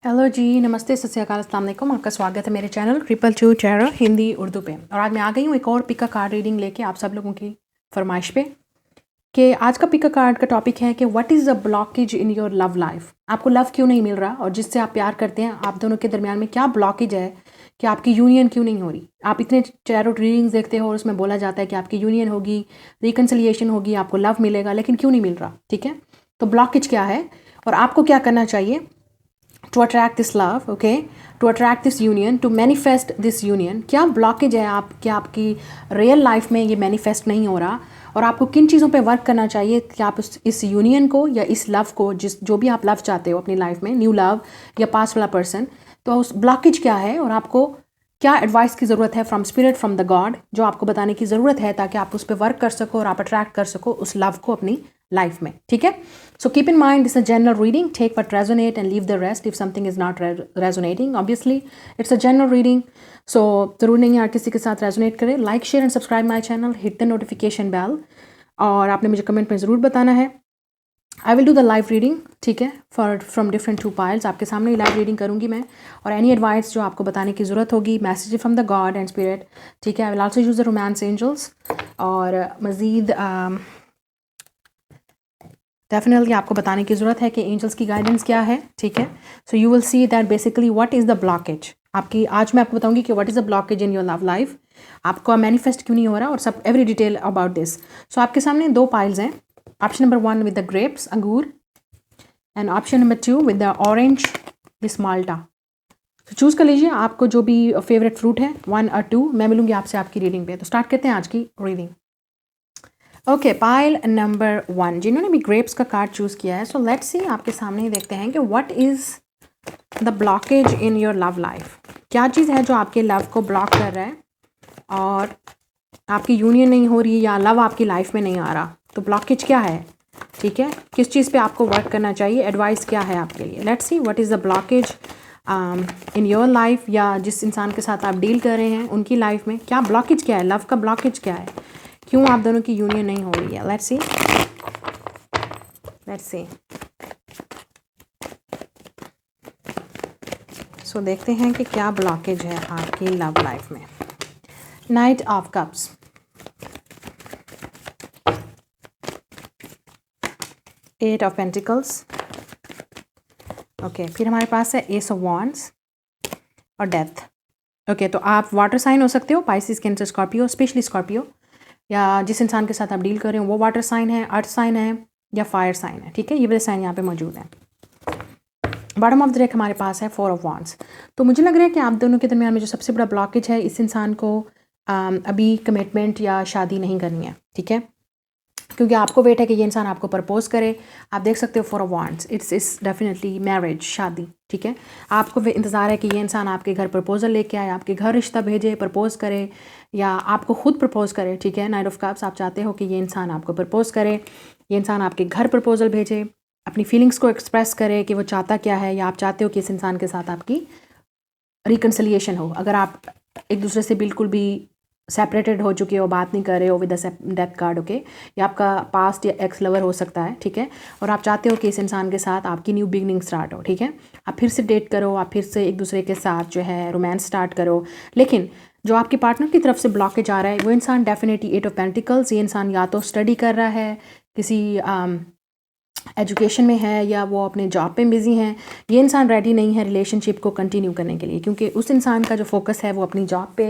Hello जी, नमस्ते, सत श्री अकाल, अस्सलाम वालेकुम। आपका स्वागत है मेरे चैनल 222 टैरो हिंदी उर्दू पे। और आज मैं आ गई हूँ एक और पिक अ कार्ड रीडिंग लेके आप सब लोगों की फरमाइश पे कि आज का पिक अ कार्ड का टॉपिक है कि what is the blockage in your love life. आपको लव क्यों नहीं मिल रहा और जिससे आप प्यार करते हैं आप दोनों के दरमियान में क्या ब्लॉकेज है कि आपकी यूनियन क्यों नहीं हो रही। आप इतने टैरो रीडिंग्स देखते हो और उसमें बोला जाता है कि आपकी यूनियन होगी, रिकन्सिलिएशन होगी, आपको लव मिलेगा, लेकिन क्यों नहीं मिल रहा। ठीक है, तो ब्लॉकेज क्या है और आपको क्या करना चाहिए to attract this love, okay, to attract this union, to manifest this union। क्या ब्लॉकेज है आप, क्या आपकी रियल लाइफ में ये मैनिफेस्ट नहीं हो रहा और आपको किन चीज़ों पे वर्क करना चाहिए कि आप इस यूनियन को या इस लव को, जो भी आप लव चाहते हो अपनी लाइफ में, न्यू लव या पास्ट वाला पर्सन, तो उस ब्लॉकेज क्या है और आपको क्या एडवाइस की ज़रूरत है from spirit, from the God, जो आपको बताने की ज़रूरत है ताकि आप उस पर वर्क कर सको और आप अट्रैक्ट कर सको उस लव को अपनी लाइफ में। ठीक है, so keep in mind this a general reading, take what resonate and leave the rest if something is not resonating. Obviously it's a general reading, so ज़रूर नहीं यार किसी के साथ रेजोनेट करे। Like, share and subscribe my channel, hit the notification bell और आपने मुझे कमेंट में ज़रूर बताना है। I will do the live reading, ठीक है, for from different two piles. आपके सामने ही लाइव रीडिंग करूंगी मैं और एनी एडवाइस जो आपको बताने की ज़रूरत होगी, message from the God and spirit, ठीक है। I will also use the romance angels और मज़ीद डेफिनेटली आपको बताने की ज़रूरत है कि एंजल्स की गाइडेंस क्या है। ठीक है, so you will see that basically what is the blockage आपकी। आज मैं आपको बताऊंगी कि what is the blockage in your love life, आपको मैनिफेस्ट क्यों नहीं हो रहा और सब every detail about this. So आपके सामने दो पाइल्स हैं, option number 1 with the grapes, अंगूर, and option number 2 with the orange, this माल्टा। तो चूज़ कर लीजिए आपको जो भी फेवरेट फ्रूट है, 1 और 2। मैं मिलूंगी आपसे आपकी रीडिंग पे। तो स्टार्ट करते हैं आज की रीडिंग। ओके, पाइल नंबर 1 जिन्होंने भी ग्रेप्स का कार्ड चूज़ किया है, सो लेट्स सी आपके सामने ही देखते हैं कि what is the blockage in your love life. क्या चीज़ है जो आपके लव को ब्लॉक कर रहा है और आपकी यूनियन नहीं हो रही या लव आपकी लाइफ में नहीं आ रहा। तो ब्लॉकेज क्या है, ठीक है, किस चीज़ पे आपको वर्क करना चाहिए, एडवाइस क्या है आपके लिए। Let's see what is the blockage in your life, या जिस इंसान के साथ आप डील कर रहे हैं उनकी लाइफ में क्या ब्लॉकेज, क्या है लव का ब्लॉकेज, क्या है, क्यों आप दोनों की यूनियन नहीं हो रही है। Let's see, let's see. सो देखते हैं कि क्या ब्लॉकेज है आपकी लव लाइफ में। Knight of cups, eight of pentacles, okay, फिर हमारे पास है एस ऑफ वॉन्ड्स और डेथ। ओके, तो आप वाटर साइन हो सकते हो, Pisces, Cancer, Scorpio, specially Scorpio, या जिस इंसान के साथ आप डील कर रहे हो वो वाटर साइन है, अर्थ साइन है या फायर साइन है। ठीक है, ये वाले साइन यहाँ पे मौजूद हैं। बॉटम ऑफ द डेक हमारे पास है 4 ऑफ वॉन्ड्स। तो मुझे लग रहा है कि आप दोनों के दरमियान में जो सबसे बड़ा ब्लॉकेज है, इस इंसान को अभी कमिटमेंट या शादी नहीं करनी है। ठीक है, क्योंकि आपको वेट है कि ये इंसान आपको प्रपोज करे। आप देख सकते हो 4 of wands, it's definitely marriage, शादी। ठीक है, आपको इंतज़ार है कि ये इंसान आपके घर प्रपोजल लेके आए, आपके घर रिश्ता भेजे, प्रपोज करे या आपको खुद प्रपोज करे। ठीक है, नाइट ऑफ कप्स, आप चाहते हो कि ये इंसान आपको प्रपोज करे, ये इंसान आपके घर प्रपोजल भेजे, अपनी फीलिंग्स को एक्सप्रेस करे कि वो चाहता क्या है, या आप चाहते हो कि इस इंसान के साथ आपकी रिकन्सिलिएशन हो। अगर आप एक दूसरे से बिल्कुल भी सेपरेटेड हो चुके हो, बात नहीं कर रहे हो with the death card, okay, या आपका पास्ट या एक्स लवर हो सकता है। ठीक है, और आप चाहते हो कि इस इंसान के साथ आपकी न्यू बिगनिंग स्टार्ट हो। ठीक है, आप फिर से डेट करो, आप फिर से एक दूसरे के साथ जो है रोमांस स्टार्ट करो। लेकिन जो आपके पार्टनर की तरफ से ब्लॉकेज आ रहा है वो इंसान डेफिनेटली 8 ऑफ पेंटिकल्स, ये इंसान या तो स्टडी कर रहा है, किसी एजुकेशन में है, या वो अपने जॉब पे बिज़ी हैं। ये इंसान रेडी नहीं है रिलेशनशिप को कंटिन्यू करने के लिए, क्योंकि उस इंसान का जो फोकस है वो अपनी जॉब पे,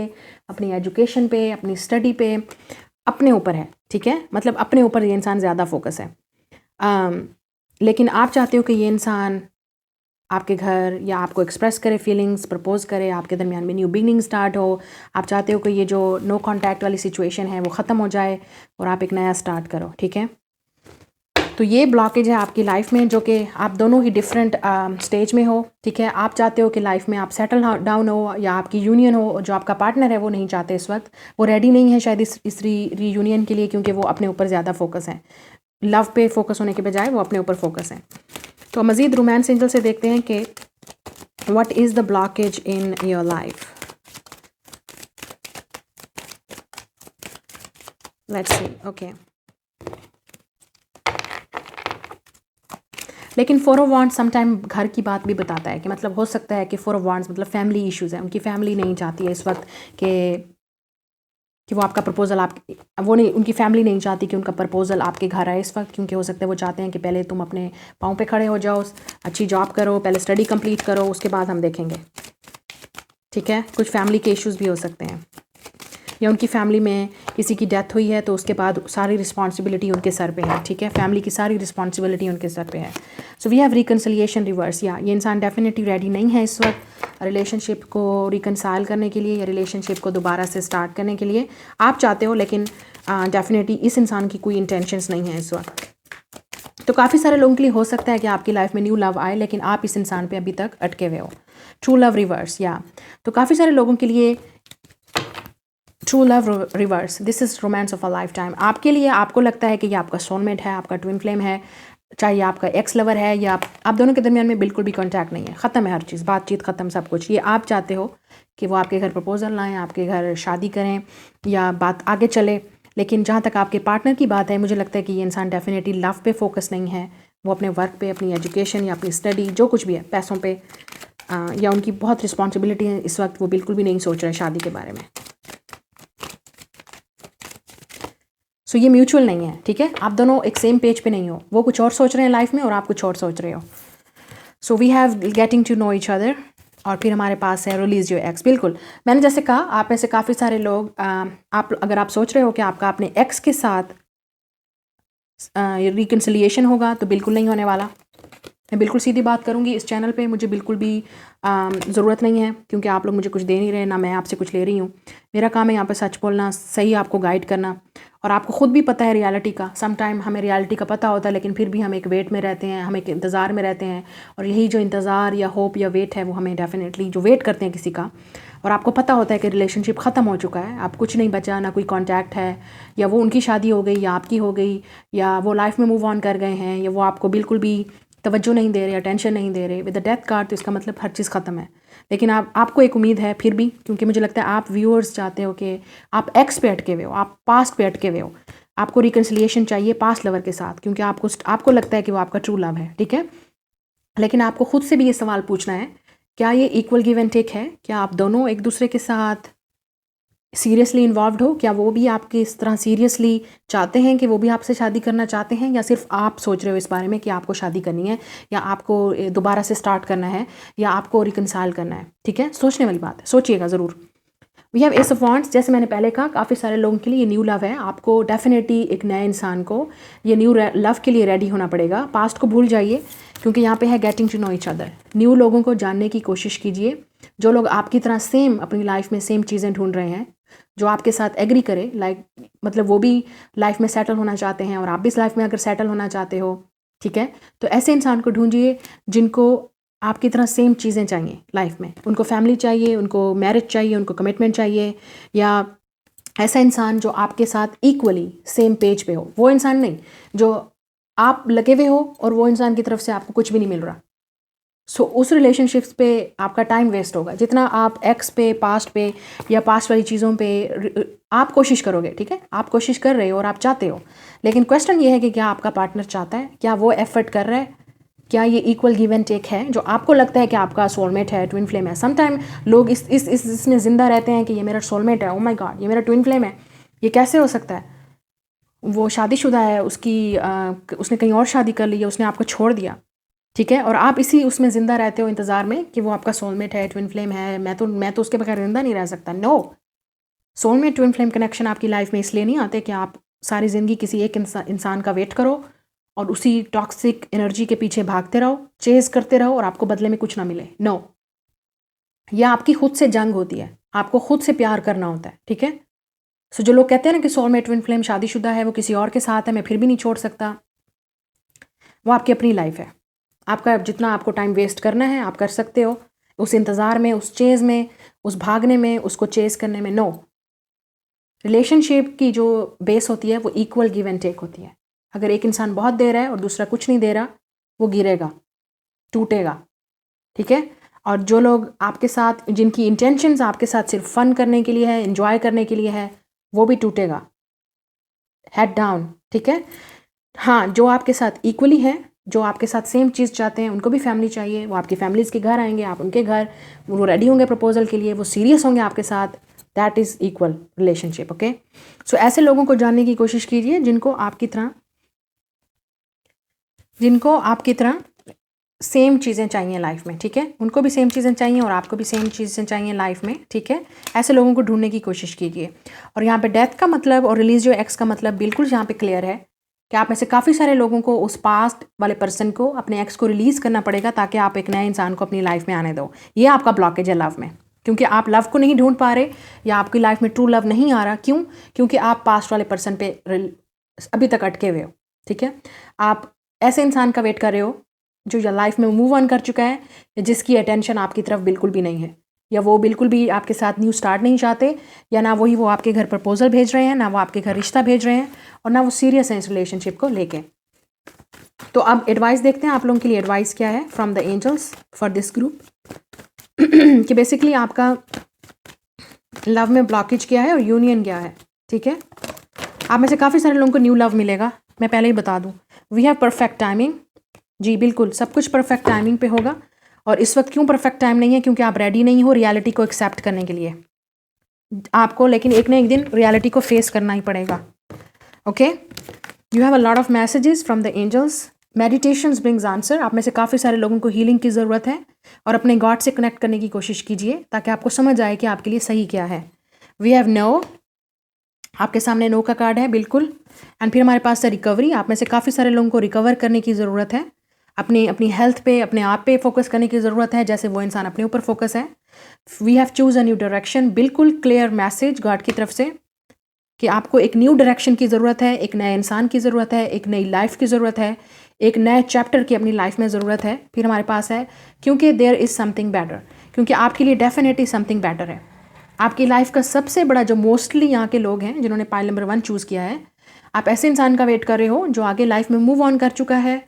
अपनी एजुकेशन पे, अपनी स्टडी पे, अपने ऊपर है। ठीक है, मतलब अपने ऊपर ये इंसान ज़्यादा फोकस है। लेकिन आप चाहते हो कि ये इंसान आपके घर या आपको एक्सप्रेस करे फीलिंग्स, प्रपोज करे, आपके दरमियान में न्यू बिगनिंग स्टार्ट हो। आप चाहते हो कि ये जो नो कॉन्टैक्ट वाली सिचुएशन है वो ख़त्म हो जाए और आप एक नया स्टार्ट करो। ठीक है, तो ये ब्लॉकेज है आपकी लाइफ में, जो कि आप दोनों ही डिफरेंट स्टेज में हो। ठीक है, आप चाहते हो कि लाइफ में आप सेटल डाउन हो या आपकी यूनियन हो, जो आपका पार्टनर है वो नहीं चाहते इस वक्त, वो रेडी नहीं है शायद इस रीयूनियन के लिए, क्योंकि वो अपने ऊपर ज़्यादा फोकस है, लव पे फोकस होने के बजाय वो अपने ऊपर फोकस है। तो मज़ीद रोमांस एंजल से देखते हैं कि what is the blockage in your life. Let's see, okay, लेकिन 4 ऑफ वांड्स समटाइम घर की बात भी बताता है कि मतलब हो सकता है कि 4 ऑफ वांड्स मतलब फैमिली इश्यूज़ हैं, उनकी फैमिली नहीं चाहती है इस वक्त कि वो आपका प्रपोज़ल वो नहीं, उनकी फैमिली नहीं चाहती कि उनका प्रपोज़ल आपके घर आए इस वक्त, क्योंकि हो सकता है वो चाहते हैं कि पहले तुम अपने पाँव पे खड़े हो जाओ, अच्छी जॉब करो, पहले स्टडी कंप्लीट करो, उसके बाद हम देखेंगे। ठीक है, कुछ फैमिली के इश्यूज़ भी हो सकते हैं, या उनकी फैमिली में किसी की डेथ हुई है तो उसके बाद सारी रिस्पॉन्सिबिलिटी उनके सर पे है। ठीक है, फैमिली की सारी रिस्पॉन्सिबिलिटी उनके सर पे है। So we have reconciliation reverse, या ये इंसान डेफिनेटली रेडी नहीं है इस वक्त रिलेशनशिप को रिकनसाइल करने के लिए या रिलेशनशिप को दोबारा से स्टार्ट करने के लिए। आप चाहते हो, लेकिन डेफिनेटली इस इंसान की कोई इंटेंशंस नहीं है इस वक्त। तो काफ़ी सारे लोगों के लिए हो सकता है कि आपकी लाइफ में न्यू लव आए, लेकिन आप इस इंसान पे अभी तक अटके हुए हो। ट्रू लव रिवर्स, या तो काफ़ी सारे लोगों के लिए true love reverse, this is romance of a life time. आपके लिए आपको लगता है कि ये आपका सोलमेट है, आपका ट्विन फ्लेम है, चाहे ये आपका एक्स लवर है, या आप दोनों के दरमियान में बिल्कुल भी कांटेक्ट नहीं है, ख़त्म है हर चीज़, बातचीत ख़त्म, सब कुछ। ये आप चाहते हो कि वो आपके घर प्रपोजल लाएँ, आपके घर शादी करें या बात आगे चले, लेकिन जहाँ तक आपके पार्टनर की बात है, मुझे लगता है कि ये इंसान डेफिनेटली लव पे फोकस नहीं है। वो अपने वर्क पे, अपनी एजुकेशन या अपनी स्टडी, जो कुछ भी है, पैसों पे या उनकी बहुत रिस्पॉन्सिबिलिटी है इस वक्त, वो बिल्कुल भी नहीं सोच रहे शादी के बारे में। सो ये म्यूचुअल नहीं है। ठीक है, आप दोनों एक सेम पेज पे नहीं हो, वो कुछ और सोच रहे हैं लाइफ में और आप कुछ और सोच रहे हो। So we have getting to know each other, और फिर हमारे पास है रिलीज योर एक्स। बिल्कुल, मैंने जैसे कहा, आप में से काफ़ी सारे लोग अगर आप सोच रहे हो कि आपका अपने एक्स के साथ रिकन्सिलिएशन होगा, तो बिल्कुल नहीं होने वाला। मैं बिल्कुल सीधी बात करूंगी इस चैनल पे, मुझे बिल्कुल भी ज़रूरत नहीं है, क्योंकि आप लोग मुझे कुछ दे नहीं रहे, ना मैं आपसे कुछ ले रही हूँ। मेरा काम है यहाँ पे सच बोलना, सही आपको गाइड करना, और आपको ख़ुद भी पता है रियलिटी का। सम टाइम हमें रियलिटी का पता होता है, लेकिन फिर भी हम एक वेट में रहते हैं, हम एक इंतज़ार में रहते हैं, और यही जो इंतज़ार या होप या वेट है, वो हमें डेफिनेटली जो वेट करते हैं किसी का, और आपको पता होता है कि रिलेशनशिप ख़त्म हो चुका है, अब कुछ नहीं बचा, ना कोई कांटेक्ट है, या वो उनकी शादी हो गई या आपकी हो गई, या वो लाइफ में मूव ऑन कर गए हैं, या वो आपको बिल्कुल भी तवज्जो नहीं दे रहे, अटेंशन नहीं दे रहे विद द डेथ कार्ड, तो इसका मतलब हर चीज़ ख़त्म है। लेकिन आपको एक उम्मीद है फिर भी, क्योंकि मुझे लगता है आप व्यूअर्स चाहते हो कि आप एक्स पे अटके हुए हो, आप पास्ट पे अटके हुए हो, आपको रिकन्सिलिएशन चाहिए पास्ट लवर के साथ, क्योंकि आपको लगता है कि वो आपका ट्रू लव है। ठीक है, लेकिन आपको खुद से भी ये सवाल पूछना है, क्या ये इक्वल गिव एंड टेक है? क्या आप दोनों एक दूसरे के साथ सीरियसली इन्वॉल्व्ड हो? क्या वो भी आपके इस तरह सीरियसली चाहते हैं कि वो भी आपसे शादी करना चाहते हैं, या सिर्फ आप सोच रहे हो इस बारे में कि आपको शादी करनी है, या आपको दोबारा से स्टार्ट करना है, या आपको रिकनसाइल करना है? ठीक है, सोचने वाली बात है, सोचिएगा ज़रूर। We have ace of wands, जैसे मैंने पहले कहा, काफ़ी सारे लोगों के लिए ये न्यू लव है। आपको डेफिनेटली एक नए इंसान को ये न्यू लव के लिए रेडी होना पड़ेगा। पास्ट को भूल जाइए, क्योंकि यहाँ पे है getting to know each other. New लोगों को जानने की कोशिश कीजिए, जो लोग आपकी तरह सेम अपनी लाइफ में सेम चीज़ें ढूंढ रहे हैं, जो आपके साथ एग्री करे, मतलब वो भी लाइफ में सेटल होना चाहते हैं और आप भी इस लाइफ में अगर सेटल होना चाहते हो, ठीक है, तो ऐसे इंसान को ढूंढिए जिनको आपकी तरह सेम चीज़ें चाहिए लाइफ में। उनको फैमिली चाहिए, उनको मैरिज चाहिए, उनको कमिटमेंट चाहिए, या ऐसा इंसान जो आपके साथ इक्वली सेम पेज पे हो। वो इंसान नहीं जो आप लगे हुए हो और वो इंसान की तरफ से आपको कुछ भी नहीं मिल रहा। सो उस रिलेशनशिप्स पे आपका टाइम वेस्ट होगा। जितना आप एक्स पे, पास्ट पे या पास्ट वाली चीज़ों पे आप कोशिश करोगे, ठीक है, आप कोशिश कर रहे हो और आप चाहते हो, लेकिन क्वेश्चन ये है कि क्या आपका पार्टनर चाहता है, क्या वो एफर्ट कर रहा है, क्या ये इक्वल गिव एंड टेक है जो आपको लगता है कि आपका सोलमेट है, ट्विन फ्लेम है। समटाइम लोग इसमें ज़िंदा रहते हैं कि ये मेरा सोलमेट है, ओ माय गॉड ये मेरा ट्विन फ्लेम है। ये कैसे हो सकता है? वो शादीशुदा है, उसने कहीं और शादी कर ली है, उसने आपको छोड़ दिया, ठीक है, और आप इसी उसमें ज़िंदा रहते हो इंतज़ार में कि वो आपका सोलमेट है, ट्विन फ्लेम है। मैं तो उसके बगैर ज़िंदा नहीं रह सकता। No, soulmate twin flame connection आपकी लाइफ में इसलिए नहीं आते कि आप सारी ज़िंदगी किसी एक इंसान का वेट करो और उसी टॉक्सिक एनर्जी के पीछे भागते रहो, चेज करते रहो और आपको बदले में कुछ ना मिले। नो, यह आपकी खुद से जंग होती है, आपको खुद से प्यार करना होता है, ठीक है। सो जो लोग कहते हैं ना कि सोलमेट ट्विन फ्लेम शादीशुदा है, वो किसी और के साथ है, मैं फिर भी नहीं छोड़ सकता, वो आपकी अपनी लाइफ है। आपका जितना आपको टाइम वेस्ट करना है आप कर सकते हो, उस इंतज़ार में, उस चेज़ में, उस भागने में, उसको चेज़ करने में। नो, रिलेशनशिप की जो बेस होती है वो इक्वल गिव एंड टेक होती है। अगर एक इंसान बहुत दे रहा है और दूसरा कुछ नहीं दे रहा, वो गिरेगा, टूटेगा, ठीक है। और जो लोग आपके साथ, जिनकी इंटेंशंस आपके साथ सिर्फ फन करने के लिए है, एंजॉय करने के लिए है, वो भी टूटेगा, हेड डाउन, ठीक है। हाँ, जो आपके साथ इक्वली है, जो आपके साथ सेम चीज़ चाहते हैं, उनको भी फैमिली चाहिए, वो आपकी फैमिलीज़ के घर आएंगे, आप उनके घर, वो रेडी होंगे प्रपोजल के लिए, वो सीरियस होंगे आपके साथ, that is equal relationship. Okay, so ऐसे लोगों को जानने की कोशिश कीजिए जिनको आपकी तरह सेम चीज़ें चाहिए लाइफ में, ठीक है, उनको भी सेम चीज़ें चाहिए और आपको भी सेम चीज़ें चाहिए लाइफ में, ठीक है। ऐसे लोगों को ढूंढने की कोशिश कीजिए। और यहाँ पे डेथ का मतलब और रिलीज योर एक्स का मतलब बिल्कुल यहाँ पे क्लियर है कि आप में से काफ़ी सारे लोगों को उस पास्ट वाले पर्सन को, अपने एक्स को रिलीज़ करना पड़ेगा ताकि आप एक नए इंसान को अपनी लाइफ में आने दो। ये आपका ब्लॉकेज है लव में, क्योंकि आप लव को नहीं ढूंढ पा रहे या आपकी लाइफ में ट्रू लव नहीं आ रहा। क्यों? क्योंकि आप पास्ट वाले पर्सन पे अभी तक अटके हुए हो, ठीक है। आप ऐसे इंसान का वेट कर रहे हो जो या लाइफ में मूव ऑन कर चुका है, या जिसकी अटेंशन आपकी तरफ बिल्कुल भी नहीं है, या वो बिल्कुल भी आपके साथ न्यू स्टार्ट नहीं चाहते, या ना वो आपके घर प्रपोजल भेज रहे हैं, ना वो आपके घर रिश्ता भेज रहे हैं, और ना वो सीरियस है इस रिलेशनशिप को लेके। तो अब एडवाइस देखते हैं आप लोगों के लिए एडवाइस क्या है from the angels for this group कि बेसिकली आपका लव में ब्लॉकेज क्या है और यूनियन क्या है, ठीक है। आप में से काफ़ी सारे लोगों को न्यू लव मिलेगा, मैं पहले ही बता दूं। वी हैव परफेक्ट टाइमिंग, जी बिल्कुल सब कुछ परफेक्ट टाइमिंग पे होगा। और इस वक्त क्यों परफेक्ट टाइम नहीं है? क्योंकि आप रेडी नहीं हो रियलिटी को एक्सेप्ट करने के लिए आपको, लेकिन एक ना एक दिन रियलिटी को फेस करना ही पड़ेगा। Okay, you have a lot of messages from the angels, meditations brings answer. आप में से काफ़ी सारे लोगों को हीलिंग की ज़रूरत है और अपने गॉड से कनेक्ट करने की कोशिश कीजिए ताकि आपको समझ आए कि आपके लिए सही क्या है। वी हैव नो, आपके सामने नो का कार्ड है बिल्कुल। एंड फिर हमारे पास है रिकवरी। आप में से काफ़ी सारे लोगों को रिकवर करने की ज़रूरत है, अपनी हेल्थ पे, अपने आप पे फोकस करने की ज़रूरत है, जैसे वो इंसान अपने ऊपर फोकस है। We have choose a new direction, बिल्कुल क्लियर मैसेज गॉड की तरफ से कि आपको एक न्यू डायरेक्शन की ज़रूरत है, एक नए इंसान की ज़रूरत है, एक नई लाइफ की ज़रूरत है, एक नए चैप्टर की अपनी लाइफ में ज़रूरत है। फिर हमारे पास है क्योंकि देयर इज़ समथिंग बेटर, क्योंकि आपके लिए डेफिनेटली समथिंग बेटर है। आपकी लाइफ का सबसे बड़ा, जो मोस्टली यहाँ के लोग हैं जिन्होंने पाइल नंबर 1 चूज़ किया है, आप ऐसे इंसान का वेट कर रहे हो जो आगे लाइफ में मूव ऑन कर चुका है,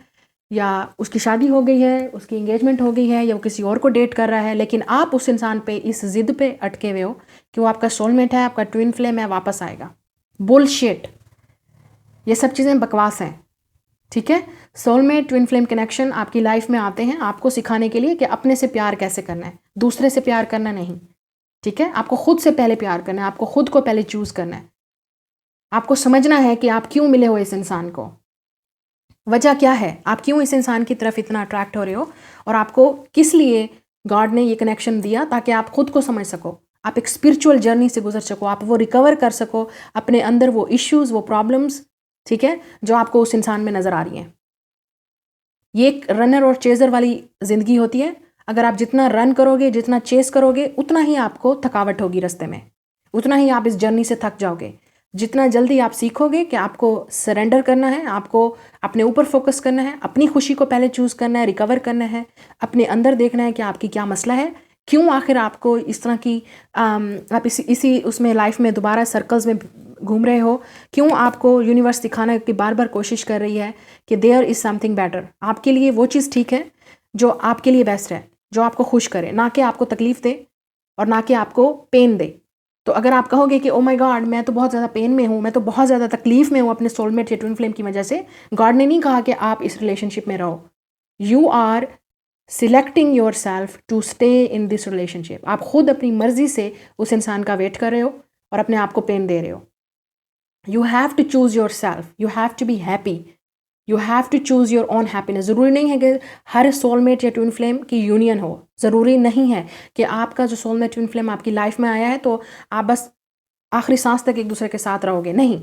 या उसकी शादी हो गई है, उसकी एंगेजमेंट हो गई है, या वो किसी और को डेट कर रहा है, लेकिन आप उस इंसान पे इस जिद पे अटके हुए हो कि वो आपका सोलमेट है, आपका ट्विन फ्लेम है, वापस आएगा। बुलशिट, ये सब चीज़ें बकवास हैं, ठीक है। सोलमेट, ट्विन फ्लेम कनेक्शन आपकी लाइफ में आते हैं आपको सिखाने के लिए कि अपने से प्यार कैसे करना है, दूसरे से प्यार करना नहीं, ठीक है। आपको खुद से पहले प्यार करना है, आपको खुद को पहले चूज़ करना है। आपको समझना है कि आप क्यों मिले हो इस इंसान को, वजह क्या है, आप क्यों इस इंसान की तरफ इतना अट्रैक्ट हो रहे हो, और आपको किस लिए गॉड ने ये कनेक्शन दिया, ताकि आप खुद को समझ सको, आप एक स्पिरिचुअल जर्नी से गुजर सको, आप वो रिकवर कर सको अपने अंदर वो इश्यूज, वो प्रॉब्लम्स, ठीक है, जो आपको उस इंसान में नज़र आ रही हैं। ये एक रनर और चेजर वाली ज़िंदगी होती है। अगर आप जितना रन करोगे, जितना चेस करोगे, उतना ही आपको थकावट होगी रास्ते में, उतना ही आप इस जर्नी से थक जाओगे। जितना जल्दी आप सीखोगे कि आपको सरेंडर करना है, आपको अपने ऊपर फोकस करना है, अपनी खुशी को पहले चूज़ करना है, रिकवर करना है, अपने अंदर देखना है कि आपकी क्या मसला है, क्यों आखिर आपको इस तरह की आप इसी उसमें लाइफ में दोबारा सर्कल्स में घूम रहे हो, क्यों आपको यूनिवर्स दिखाने की बार बार कोशिश कर रही है कि देयर इज़ समथिंग बेटर। आपके लिए वो चीज़ ठीक है जो आपके लिए बेस्ट है, जो आपको खुश करे, ना कि आपको तकलीफ़ दे और ना कि आपको पेन दे। तो अगर आप कहोगे कि ओ माय गॉड, मैं तो बहुत ज़्यादा पेन में हूँ, मैं तो बहुत ज़्यादा तकलीफ़ में हूँ अपने सोलमेट या ट्विन फ्लेम की वजह से, गॉड ने नहीं कहा कि आप इस रिलेशनशिप में रहो। You are selecting your self to stay in this relationship. आप खुद अपनी मर्जी से उस इंसान का वेट कर रहे हो और अपने आप को पेन दे रहे हो। You have to choose your self, you have to be happy, you have to choose your own happiness. ज़रूरी नहीं है कि हर सोलमेट या ट्विन फ्लेम की यूनियन हो, ज़रूरी नहीं है कि आपका जो सोलमेट ट्विन फ्लेम आपकी लाइफ में आया है तो आप बस आखिरी सांस तक एक दूसरे के साथ रहोगे। नहीं,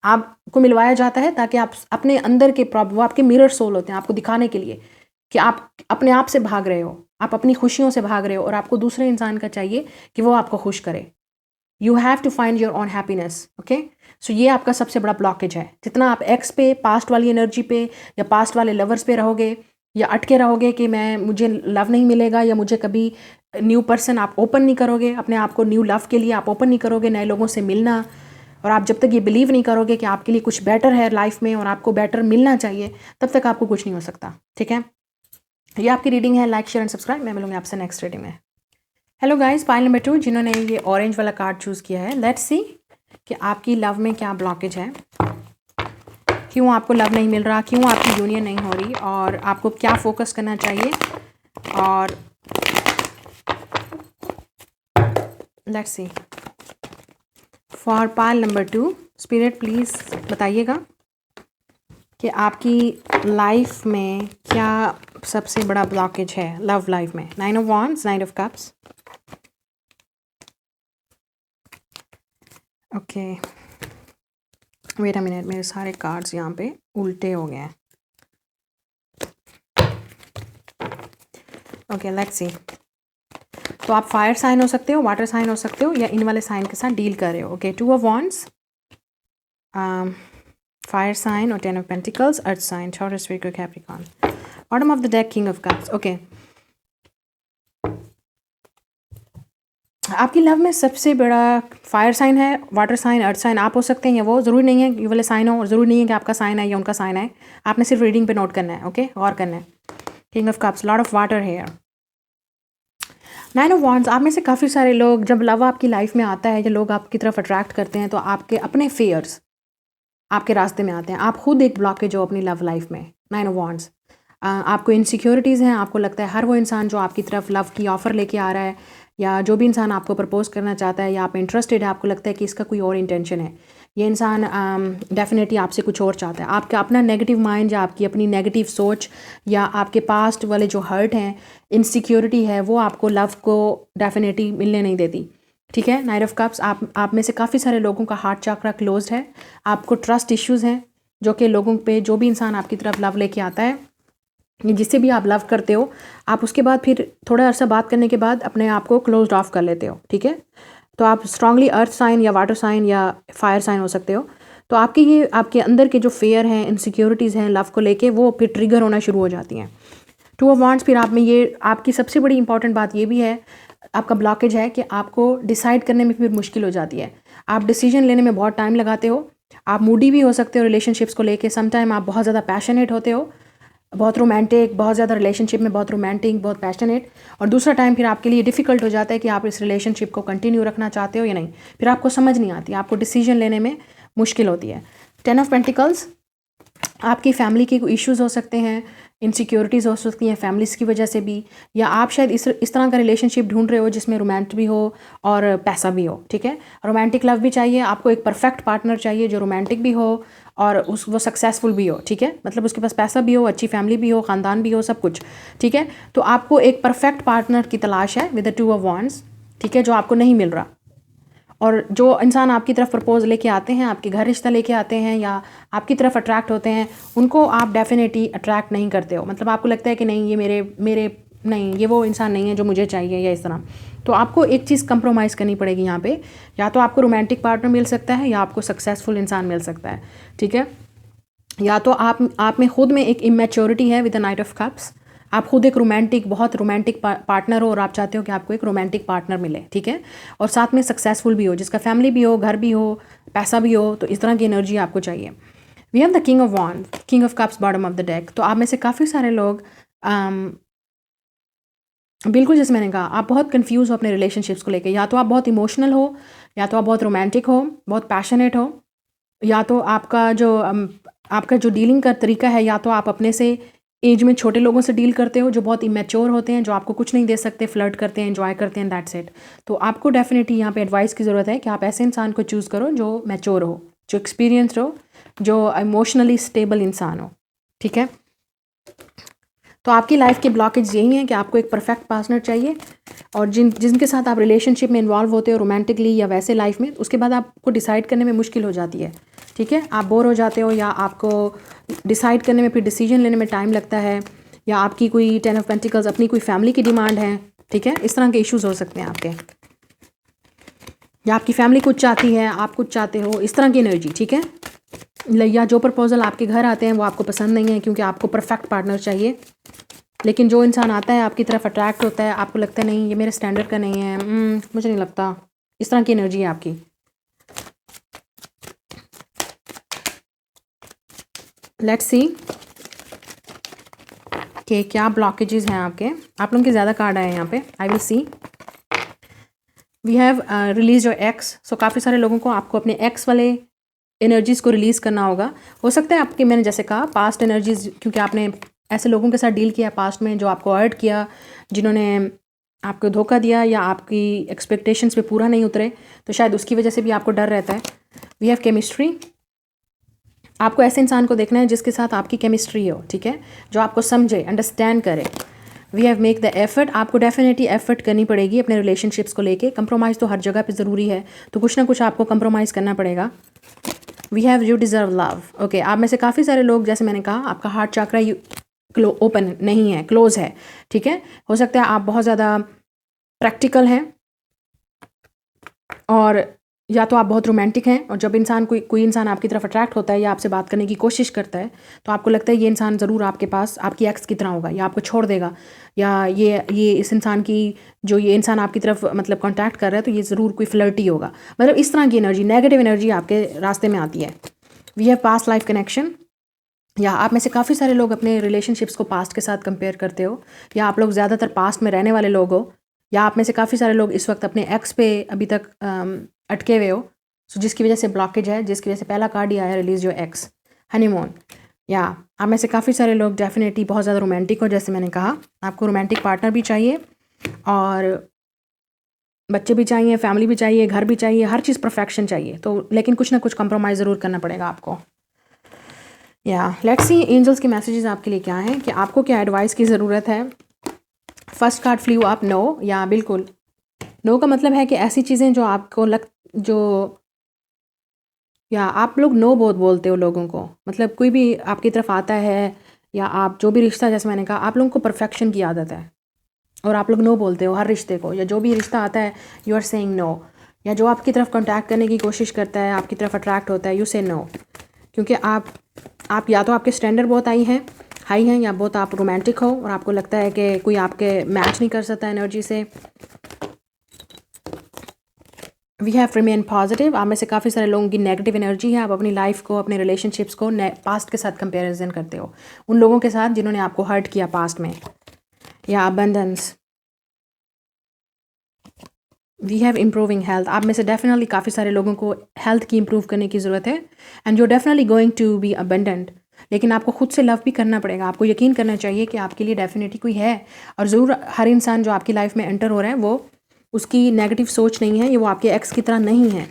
आपको मिलवाया जाता है ताकि आप अपने अंदर के प्रॉब्लम, वो आपके मिरर सोल होते हैं, आपको दिखाने के लिए कि आप अपने आप से भाग रहे हो, आप अपनी खुशियों से भाग रहे हो, और आपको दूसरे इंसान का चाहिए कि वो आपको खुश करे। You have to find your own happiness. Okay, so ये आपका सबसे बड़ा ब्लॉकेज है। जितना आप एक्स पे, पास्ट वाली एनर्जी पे या पास्ट वाले लवर्स पे रहोगे या अटके रहोगे कि मुझे लव नहीं मिलेगा, या मुझे कभी न्यू पर्सन, आप ओपन नहीं करोगे अपने आप को न्यू लव के लिए, आप ओपन नहीं करोगे नए लोगों से मिलना, और आप जब तक ये बिलीव नहीं करोगे कि आपके लिए कुछ बेटर है लाइफ में और आपको बेटर मिलना चाहिए, तब तक आपको कुछ नहीं हो सकता। ठीक है, ये आपकी रीडिंग है। Like, share and subscribe. मैं मिलूंगी आपसे नेक्स्ट रीडिंग में। हेलो गाइस, पाइल नंबर 2 जिन्होंने ये ऑरेंज वाला कार्ड चूज़ किया है, लेट्स सी कि आपकी लव में क्या ब्लॉकेज है। क्यों आपको लव नहीं मिल रहा, क्यों आपकी यूनियन नहीं हो रही, और आपको क्या फोकस करना चाहिए। और let's see for pile number 2, spirit please बताइएगा कि आपकी लाइफ में क्या सबसे बड़ा ब्लॉकेज है लव लाइफ में। 9 of wands, 9 of cups. Okay wait a minute, मेरे सारे कार्ड्स यहाँ पे उल्टे हो गए हैं। Okay let's see. तो आप फायर साइन हो सकते हो, वाटर साइन हो सकते हो, या इन वाले साइन के साथ डील कर रहे हो। Okay 2 of wands, fire sign और 10 of pentacles, earth sign, Taurus, Virgo, Capricorn. Bottom of the deck king of cups. Okay आपकी लव में सबसे बड़ा फायर साइन है, वाटर साइन, अर्थ साइन आप हो सकते हैं, या वो ज़रूरी नहीं है ये वाले साइन हो, और ज़रूरी नहीं है कि आपका साइन है या उनका साइन है। आपने सिर्फ रीडिंग पे नोट करना है। ओके गौर करना है। King of cups, Lord of water hair, 9 of wands. आप में से काफ़ी सारे लोग, जब लव आपकी लाइफ में आता है या लोग आपकी तरफ अट्रैक्ट करते हैं, तो आपके अपने फेयर्स आपके रास्ते में आते हैं। आप खुद एक ब्लॉकेज हो अपनी लव लाइफ में। 9 ऑफ वॉन्ड्स, आपको इनसिक्योरिटीज़ हैं। आपको लगता है हर वो इंसान जो आपकी तरफ लव की ऑफ़र लेके आ रहा है, या जो भी इंसान आपको प्रपोज करना चाहता है, या आप इंटरेस्टेड है, आपको लगता है कि इसका कोई और इंटेंशन है, ये इंसान डेफिनेटली आपसे कुछ और चाहता है। आपका अपना नेगेटिव माइंड, या आपकी अपनी नेगेटिव सोच, या आपके पास्ट वाले जो हर्ट हैं, इनसिक्योरिटी है, वो आपको लव को डेफिनेटली मिलने नहीं देती। ठीक है। 9 ऑफ कप्स, आप में से काफ़ी सारे लोगों का हार्ट चक्रा क्लोज्ड है। आपको ट्रस्ट इश्यूज़ हैं, जो कि लोगों पे, जो भी इंसान आपकी तरफ लव लेके आता है, जिससे भी आप लव करते हो, आप उसके बाद फिर थोड़ा अर्सा बात करने के बाद अपने आप को क्लोज ऑफ कर लेते हो। ठीक है। तो आप स्ट्रांगली अर्थ साइन या वाटर साइन या फायर साइन हो सकते हो। तो आपके ये आपके अंदर के जो फेयर हैं, इनसिक्योरिटीज़ हैं लव को लेके, वो फिर ट्रिगर होना शुरू हो जाती हैं। 2 ऑफ वॉन्ड्स, फिर आप में ये आपकी सबसे बड़ी इंपॉर्टेंट बात ये भी है, आपका ब्लॉकेज है कि आपको डिसाइड करने में फिर मुश्किल हो जाती है। आप डिसीजन लेने में बहुत टाइम लगाते हो। आप मूडी भी हो सकते हो रिलेशनशिप्स को लेके। सम टाइम आप बहुत ज़्यादा पैशनेट होते हो, बहुत रोमांटिक, बहुत ज़्यादा रिलेशनशिप में बहुत रोमांटिक, बहुत पैशनेट, और दूसरा टाइम फिर आपके लिए डिफ़िकल्ट हो जाता है कि आप इस रिलेशनशिप को कंटिन्यू रखना चाहते हो या नहीं। फिर आपको समझ नहीं आती, आपको डिसीजन लेने में मुश्किल होती है। 10 ऑफ पेंटिकल्स, आपकी फैमिली के इश्यूज़ हो सकते हैं, इनसिक्योरिटीज़ हो सकती हैं फैमिलीज़ की वजह से भी, या आप शायद इस तरह का रिलेशनशिप ढूंढ रहे हो जिसमें रोमांस भी हो और पैसा भी हो। ठीक है। रोमांटिक लव भी चाहिए आपको, एक परफेक्ट पार्टनर चाहिए जो रोमांटिक भी हो और वो सक्सेसफुल भी हो। ठीक है। मतलब उसके पास पैसा भी हो, अच्छी फैमिली भी हो, ख़ानदान भी हो, सब कुछ। ठीक है। तो आपको एक परफेक्ट पार्टनर की तलाश है विद द 2 ऑफ वॉन्ड्स। ठीक है, जो आपको नहीं मिल रहा। और जो इंसान आपकी तरफ प्रपोज लेके आते हैं, आपके घर रिश्ता लेके आते हैं, या आपकी तरफ अट्रैक्ट होते हैं, उनको आप डेफिनेटली अट्रैक्ट नहीं करते हो। मतलब आपको लगता है कि नहीं, ये मेरे नहीं, ये वो इंसान नहीं है जो मुझे चाहिए, या इस तरह। तो आपको एक चीज़ कंप्रोमाइज़ करनी पड़ेगी यहाँ पे। या तो आपको रोमांटिक पार्टनर मिल सकता है, या आपको सक्सेसफुल इंसान मिल सकता है। ठीक है। या तो आप में खुद में एक इमेच्योरिटी है विद द 9 ऑफ कप्स। आप खुद एक बहुत रोमांटिक पार्टनर हो, और आप चाहते हो कि आपको एक रोमांटिक पार्टनर मिले। ठीक है। और साथ में सक्सेसफुल भी हो, जिसका फैमिली भी हो, घर भी हो, पैसा भी हो। तो इस तरह की एनर्जी आपको चाहिए। We have the king of wand, king of cups, bottom of the deck. तो आप में से काफ़ी सारे लोग बिल्कुल जैसे मैंने कहा, आप बहुत कंफ्यूज हो अपने रिलेशनशिप्स को लेके। या तो आप बहुत इमोशनल हो, या तो आप बहुत रोमांटिक हो, बहुत पैशनेट हो, या तो आपका जो डीलिंग का तरीका है, या तो आप अपने से एज में छोटे लोगों से डील करते हो जो बहुत इमेच्योर होते हैं, जो आपको कुछ नहीं दे सकते, फ्लर्ट करते हैं, एंजॉय करते हैं, दैट्स इट। तो आपको डेफिनेटली यहाँ पे एडवाइस की ज़रूरत है कि आप ऐसे इंसान को चूज़ करो जो मैच्योर हो, जो एक्सपीरियंस्ड हो, जो इमोशनली स्टेबल इंसान हो। ठीक है। तो आपकी लाइफ के ब्लॉकेज यही हैं कि आपको एक परफेक्ट पार्टनर चाहिए, और जिनके साथ आप रिलेशनशिप में इन्वॉल्व होते हो रोमांटिकली या वैसे लाइफ में, उसके बाद आपको डिसाइड करने में मुश्किल हो जाती है। ठीक है। आप बोर हो जाते हो, या आपको डिसाइड करने में, फिर डिसीजन लेने में टाइम लगता है, या आपकी कोई 10 ऑफ पेंटिकल्स अपनी कोई फैमिली की डिमांड है। ठीक है। इस तरह के इश्यूज हो सकते हैं आपके, या आपकी फैमिली कुछ चाहती है, आप कुछ चाहते हो, इस तरह की एनर्जी। ठीक है। या जो प्रपोजल आपके घर आते हैं वो आपको पसंद नहीं है, क्योंकि आपको परफेक्ट पार्टनर चाहिए। लेकिन जो इंसान आता है आपकी तरफ अट्रैक्ट होता है, आपको लगता है नहीं, ये मेरे स्टैंडर्ड का नहीं है, मुझे नहीं लगता। इस तरह की एनर्जी है आपकी। लेट्स सी कि क्या ब्लॉकेजेस हैं आपके। आप लोगों के ज़्यादा कार्ड आए हैं यहाँ पे। I will see. We have release your ex. So काफ़ी सारे लोगों को आपको अपने एक्स वाले एनर्जीज़ को रिलीज़ करना होगा। हो सकता है आपकी, मैंने जैसे कहा, पास्ट एनर्जीज़, क्योंकि आपने ऐसे लोगों के साथ डील किया पास्ट में जो आपको हर्ट किया, जिन्होंने आपको धोखा दिया या आपकी एक्सपेक्टेशंस पे पूरा नहीं उतरे, तो शायद उसकी वजह से भी आपको डर रहता है। We have chemistry. आपको ऐसे इंसान को देखना है जिसके साथ आपकी केमिस्ट्री हो, ठीक है, जो आपको समझे, अंडरस्टैंड करे। We have make the effort. आपको डेफिनेटली एफर्ट करनी पड़ेगी अपने रिलेशनशिप्स को लेके। कंप्रोमाइज़ तो हर जगह पे ज़रूरी है, तो कुछ ना कुछ आपको कंप्रोमाइज़ करना पड़ेगा। We have you deserve love. Okay, आप में से काफ़ी सारे लोग, जैसे मैंने कहा, आपका हार्ट चक्रा ओपन नहीं है, क्लोज है, ठीक है। हो सकता है आप बहुत ज़्यादा प्रैक्टिकल हैं, और या तो आप बहुत रोमांटिक हैं, और जब इंसान कोई इंसान आपकी तरफ अट्रैक्ट होता है या आपसे बात करने की कोशिश करता है, तो आपको लगता है ये इंसान ज़रूर आपके पास आपकी एक्स की तरह होगा, या आपको छोड़ देगा, या ये इस इंसान की, जो ये इंसान आपकी तरफ मतलब कांटेक्ट कर रहा है, तो ये ज़रूर कोई फ्लर्टी होगा। मतलब इस तरह की एनर्जी, नेगेटिव एनर्जी आपके रास्ते में आती है। We have past life connection. या आप में से काफ़ी सारे लोग अपने रिलेशनशिप्स को पास्ट के साथ कंपेयर करते हो, या आप लोग ज़्यादातर पास्ट में रहने वाले लोग हो, या आप में से काफ़ी सारे लोग इस वक्त अपने एक्स पे अभी तक अटके हुए हो, सो जिसकी वजह से ब्लॉकेज है, जिसकी वजह से पहला कार्ड ही आया रिलीज योर एक्स, हनीमून। या आप में से काफ़ी सारे लोग डेफिनेटली बहुत ज़्यादा रोमांटिक हो, जैसे मैंने कहा, आपको रोमांटिक पार्टनर भी चाहिए, और बच्चे भी चाहिए, फैमिली भी चाहिए, घर भी चाहिए, हर चीज़ परफेक्शन चाहिए। तो लेकिन कुछ ना कुछ कंप्रोमाइज़ ज़रूर करना पड़ेगा आपको। या लेट्स सी एंजल्स के मैसेजेस आपके लिए क्या हैं, कि आपको क्या एडवाइस की ज़रूरत है। First card flew up, no. या बिल्कुल नो का मतलब है कि ऐसी चीज़ें जो आपको या आप लोग नो बहुत बोलते हो लोगों को, मतलब कोई भी आपकी तरफ आता है, या आप जो भी रिश्ता, जैसे मैंने कहा, आप लोगों को परफेक्शन की आदत है, और आप लोग नो बोलते हो हर रिश्ते को, या जो भी रिश्ता आता है यू आर सेइंग नो। या जो आपकी तरफ कांटेक्ट करने की कोशिश करता है, आपकी तरफ अट्रैक्ट होता है, यू से नो। क्योंकि आप या तो आपके स्टैंडर्ड बहुत हाई हैं, या बहुत आप रोमांटिक हो, और आपको लगता है कि कोई आपके मैच नहीं कर सकता एनर्जी से। We have remain positive. आप में से काफ़ी सारे लोगों की नेगेटिव एनर्जी है। आप अपनी लाइफ को, अपने रिलेशनशिप्स को पास्ट के साथ कंपैरिजन करते हो, उन लोगों के साथ जिन्होंने आपको हर्ट किया पास्ट में। या abundance. We have improving health. आप में से डेफिनेटली काफ़ी सारे लोगों को हेल्थ की इम्प्रूव करने की ज़रूरत है, and you definitely going to be abundant. लेकिन आपको खुद से लव भी करना पड़ेगा। आपको यकीन करना चाहिए कि आपके लिए डेफिनेटली कोई है, और ज़रूर हर इंसान जो आपकी लाइफ में एंटर हो रहा है, वो उसकी नेगेटिव सोच नहीं है, ये वो आपके एक्स की तरह नहीं है।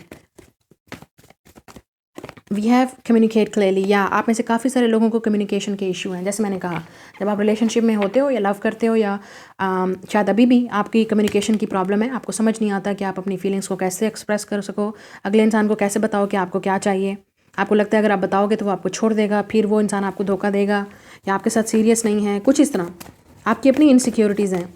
We have communicate clearly. या आप में से काफ़ी सारे लोगों को कम्युनिकेशन के इशू हैं। जैसे मैंने कहा, जब आप रिलेशनशिप में होते हो या लव करते हो, या शायद अभी भी आपकी कम्युनिकेशन की प्रॉब्लम है, आपको समझ नहीं आता कि आप अपनी फीलिंग्स को कैसे एक्सप्रेस कर सको, अगले इंसान को कैसे बताओ कि आपको क्या चाहिए। आपको लगता है अगर आप बताओगे तो वो आपको छोड़ देगा, फिर वो इंसान आपको धोखा देगा, या आपके साथ सीरियस नहीं है, कुछ इस तरह आपकी अपनी इनसिक्योरिटीज़ हैं।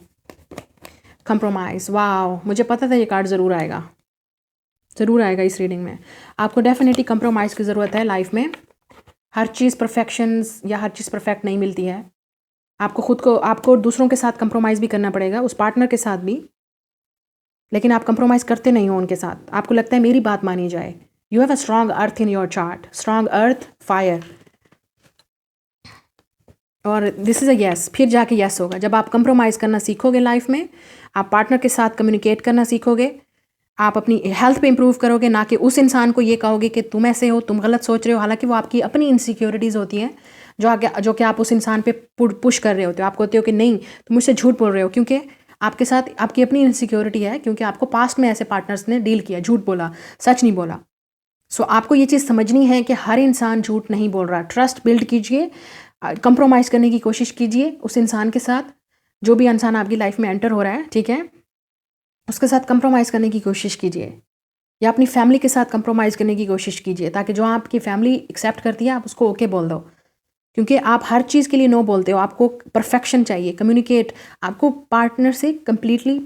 कंप्रोमाइज़, वाह, मुझे पता था ये कार्ड ज़रूर आएगा इस रीडिंग में। आपको डेफिनेटली कंप्रोमाइज़ की ज़रूरत है लाइफ में। हर चीज़ परफेक्शंस या हर चीज़ परफेक्ट नहीं मिलती है। आपको दूसरों के साथ कंप्रोमाइज़ भी करना पड़ेगा, उस पार्टनर के साथ भी। लेकिन आप कंप्रोमाइज़ करते नहीं हो उनके साथ। आपको लगता है मेरी बात मानी जाए। You have a strong earth in your chart, strong earth, fire, और दिस इज़ अ येस। फिर जाके येस होगा जब आप कंप्रोमाइज़ करना सीखोगे लाइफ में। आप पार्टनर के साथ कम्युनिकेट करना सीखोगे, आप अपनी हेल्थ पे इंप्रूव करोगे, ना कि उस इंसान को ये कहोगे कि तुम ऐसे हो, तुम गलत सोच रहे हो, हालांकि वो आपकी अपनी इनसिक्योरिटीज़ होती हैं, जो कि आप उस इंसान पे पुश कर रहे होते हो। आपको होते हो कि नहीं, तुम मुझसे झूठ बोल रहे हो, क्योंकि आपके साथ आपकी अपनी इनसिक्योरिटी है, क्योंकि आपको पास्ट में ऐसे पार्टनर्स ने डील किया, झूठ बोला, सच नहीं बोला। सो आपको ये चीज़ समझनी है कि हर इंसान झूठ नहीं बोल रहा। ट्रस्ट बिल्ड कीजिए, कंप्रोमाइज़ करने की कोशिश कीजिए उस इंसान के साथ, जो भी इंसान आपकी लाइफ में एंटर हो रहा है, ठीक है, उसके साथ कंप्रोमाइज़ करने की कोशिश कीजिए, या अपनी फैमिली के साथ कंप्रोमाइज़ करने की कोशिश कीजिए, ताकि जो आपकी फैमिली एक्सेप्ट करती है आप उसको ओके बोल दो। क्योंकि आप हर चीज़ के लिए नो बोलते हो, आपको परफेक्शन चाहिए, कम्युनिकेट, आपको पार्टनर से कम्प्लीटली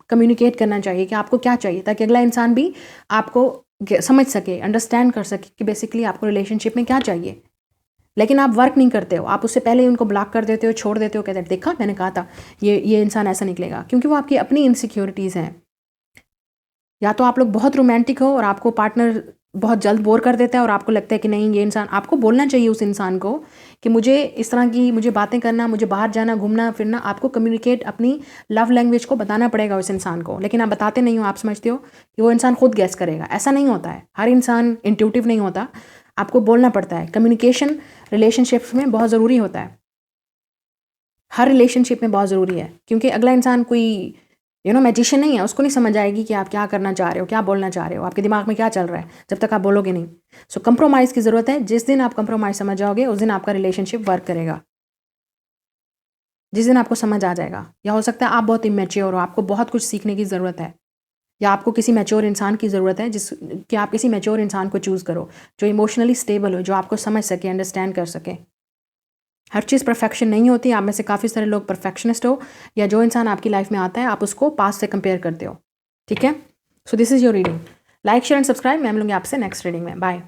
कम्युनिकेट करना चाहिए कि आपको क्या चाहिए, ताकि अगला इंसान भी आपको समझ सके, अंडरस्टैंड कर सके कि बेसिकली आपको रिलेशनशिप में क्या चाहिए। लेकिन आप वर्क नहीं करते हो, आप उससे पहले ही उनको ब्लॉक कर देते हो, छोड़ देते हो, कहते हैं देखा मैंने कहा था ये इंसान ऐसा निकलेगा, क्योंकि वो आपकी अपनी इनसिक्योरिटीज़ हैं। या तो आप लोग बहुत रोमांटिक हो और आपको पार्टनर बहुत जल्द बोर कर देता है, और आपको लगता है कि नहीं, ये इंसान, आपको बोलना चाहिए उस इंसान को कि मुझे इस तरह की मुझे बातें करना, मुझे बाहर जाना, घूमना फिरना, आपको कम्युनिकेट अपनी लव लैंग्वेज को बताना पड़ेगा उस इंसान को। लेकिन आप बताते नहीं हो, आप समझते हो कि वो इंसान खुद गैस करेगा। ऐसा नहीं होता है, हर इंसान इंट्यूटिव नहीं होता। आपको बोलना पड़ता है। कम्युनिकेशन रिलेशनशिप्स में बहुत ज़रूरी होता है, हर रिलेशनशिप में बहुत ज़रूरी है, क्योंकि अगला इंसान कोई मैजिशियन नहीं है, उसको नहीं समझ आएगी कि आप क्या करना चाह रहे हो, क्या बोलना चाह रहे हो, आपके दिमाग में क्या चल रहा है, जब तक आप बोलोगे नहीं। सो कंप्रोमाइज़ की ज़रूरत है। जिस दिन आप कंप्रोमाइज़ समझ जाओगे उस दिन आपका रिलेशनशिप वर्क करेगा, जिस दिन आपको समझ आ जाएगा। या हो सकता है आप बहुत इमेच्योर हो, आपको बहुत कुछ सीखने की ज़रूरत है, या आपको किसी मैच्योर इंसान की ज़रूरत है, कि आप किसी मैच्योर इंसान को चूज़ करो जो इमोशनली स्टेबल हो, जो आपको समझ सके, अंडरस्टैंड कर सके। हर चीज़ परफेक्शन नहीं होती। आप में से काफ़ी सारे लोग परफेक्शनिस्ट हो, या जो इंसान आपकी लाइफ में आता है आप उसको पास्ट से कंपेयर करते हो। ठीक है, so this is your reading. Like share and subscribe. मैं मिलूंगी आपसे नेक्स्ट रीडिंग में। बाय।